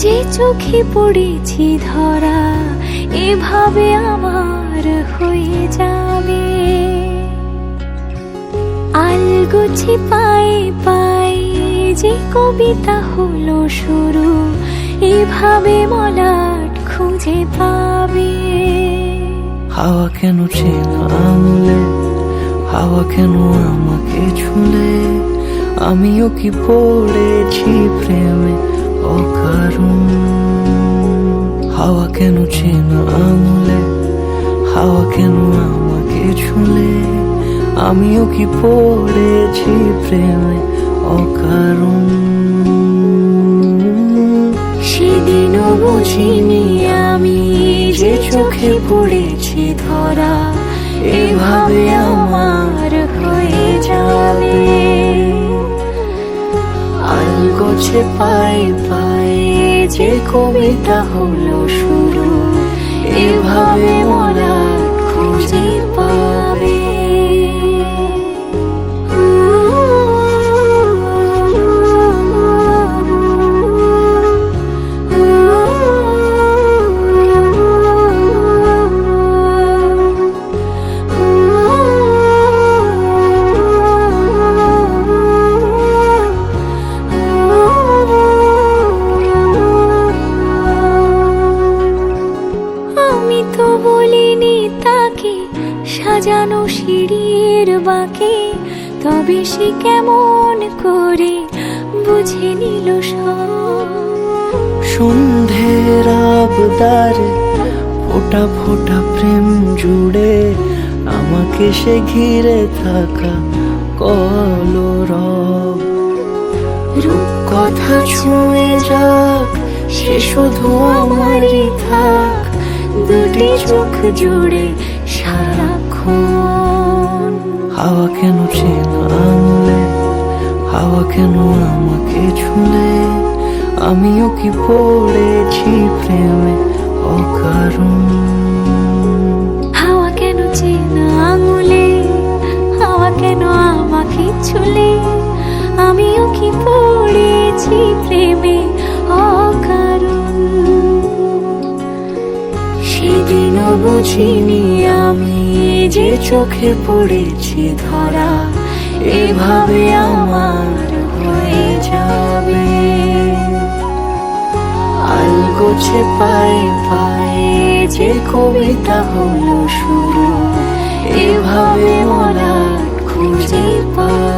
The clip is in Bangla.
যে চোখে পড়েছি ধরা এভাবে আমার হয়ে যাবে। আলগোছে পায়ে পায়ে যে কবিতা হলো শুরু, এভাবে মলাট খুঁজে পাবে। হাওয়া কেন চেনা আঙুলে, হাওয়া কেন আমাকে ছুলে, আমিও কি পড়েছি প্রেমে অকারণ। হাওয়া কেন চেনা আঙুলে, হাওয়া কেন আমাকে ছুলে, আমিও কি পড়েছি প্রেমে অকারণ। সেদিনও বুঝিনি আমি যে চোখে পড়েছি ধরা এভাবে আমার হয়ে যাবে। আলগোছে পায়ে পায়ে যে কবিতা হলো শুরু, এভাবে মলাট খুঁজে পাবে। আমি তো বলিনি তাকে সাজানো সিঁড়ির বাঁকে, তবে সে কেমন করে বুঝে নিল সব। সন্ধ্যের আবদারে ফোটা ফোটা প্রেম জুড়ে, আমাকে সে ঘিরে থাকা কলরব। রূপকথা ছুঁয়ে যাক সে শুধু আমারই থাক, দুটি চোখ জুড়ে সারাক্ষণ। হাওয়া কেন চেনা আঙুলে, হাওয়া কেন আমাকে ছুলে, আমিও কি পড়েছি প্রেমে অকারণ। হাওয়া কেন চেনা আঙুলে, হাওয়া কেন আমাকে ছুলে, আমিও কি পড়েছি প্রেমে অকারণ। সেদিনও বুঝিনি আমি যে চোখে পড়েছি ধরা এভাবে আমার হয়ে যাবে। আলগোছে পায়ে পায়ে যে কবিতা হলো শুরু, এভাবে মলাট খুঁজে পাবে।